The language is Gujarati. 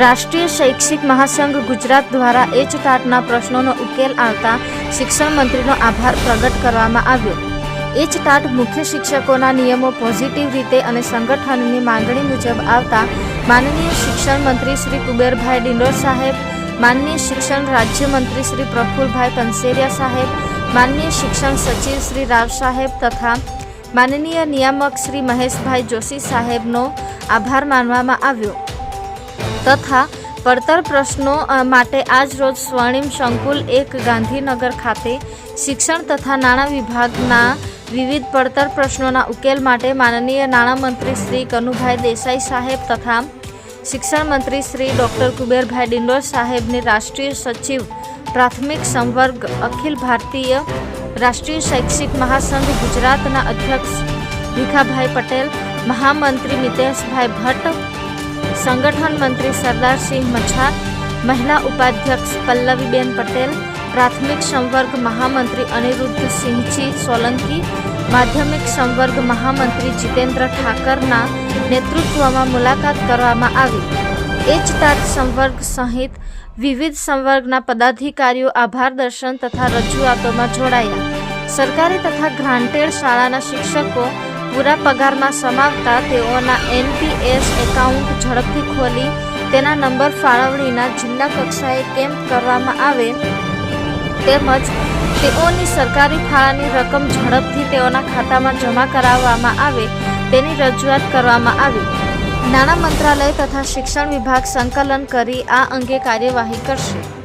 રાષ્ટ્રીય શૈક્ષિક મહાસંઘ ગુજરાત દ્વારા એચટાટના પ્રશ્નોનો ઉકેલ આવતા શિક્ષણ મંત્રીનો આભાર પ્રગટ કરવામાં આવ્યો। એચટાટ મુખ્ય શિક્ષકોના નિયમો પોઝિટિવ રીતે અને સંગઠનની માંગણી મુજબ આવતા માનનીય શિક્ષણ મંત્રી શ્રી કુબેરભાઈ ડિંડોર સાહેબ, માનનીય શિક્ષણ રાજ્યમંત્રી શ્રી પ્રફુલભાઈ પનસેરિયા સાહેબ, માનનીય શિક્ષણ સચિવ શ્રી રાવ સાહેબ તથા માનનીય નિયામક શ્રી મહેશભાઈ જોશી સાહેબનો આભાર માનવામાં આવ્યો તથા પડતર પ્રશ્નો માટે આજ રોજ સ્વર્ણિમ સંકુલ 1 ગાંધીનગર ખાતે શિક્ષણ તથા નાણાં વિભાગના વિવિધ પડતર પ્રશ્નોના ઉકેલ માટે માનનીય નાણામંત્રી શ્રી કનુભાઈ દેસાઈ સાહેબ તથા શિક્ષણ મંત્રી શ્રી ડૉક્ટર કુબેરભાઈ ડિંડોર સાહેબની રાષ્ટ્રીય સચિવ પ્રાથમિક સંવર્ગ અખિલ ભારતીય રાષ્ટ્રીય શૈક્ષિક મહાસંઘ ગુજરાતના અધ્યક્ષ ભીખાભાઈ પટેલ, મહામંત્રી મિતેશભાઈ ભટ્ટ, સંગઠન મંત્રી સરદારસિંહ મચ્છાર, મહિલા ઉપાધ્યક્ષ પલ્લવીબેન પટેલ, પ્રાથમિક સંવર્ગ મહામંત્રી અનિરુદ્ધસિંહજી સોલંકી, માધ્યમિક સંવર્ગ મહામંત્રી જીતેન્દ્ર ઠાકરના નેતૃત્વમાં મુલાકાત કરવામાં આવી। એચટાટ સંવર્ગ સહિત વિવિધ સંવર્ગના પદાધિકારીઓ આભાર દર્શન તથા રજૂઆતોમાં જોડાયા। સરકારી તથા ગ્રાન્ટેડ શાળાના શિક્ષકો પૂરા પગારમાં સમાવતા તેઓના NPS એકાઉન્ટ ઝડપથી ખોલી તેના નંબર ફાળવણીના જિલ્લા કક્ષાએ કેમ્પ કરવામાં આવે તેમજ તેઓની સરકારી ફાળાની રકમ ઝડપથી તેઓના ખાતામાં જમા કરાવવામાં આવે તેની રજૂઆત કરવામાં આવી। નાણાં મંત્રાલય તથા શિક્ષણ વિભાગ સંકલન કરી આ અંગે કાર્યવાહી કરશે।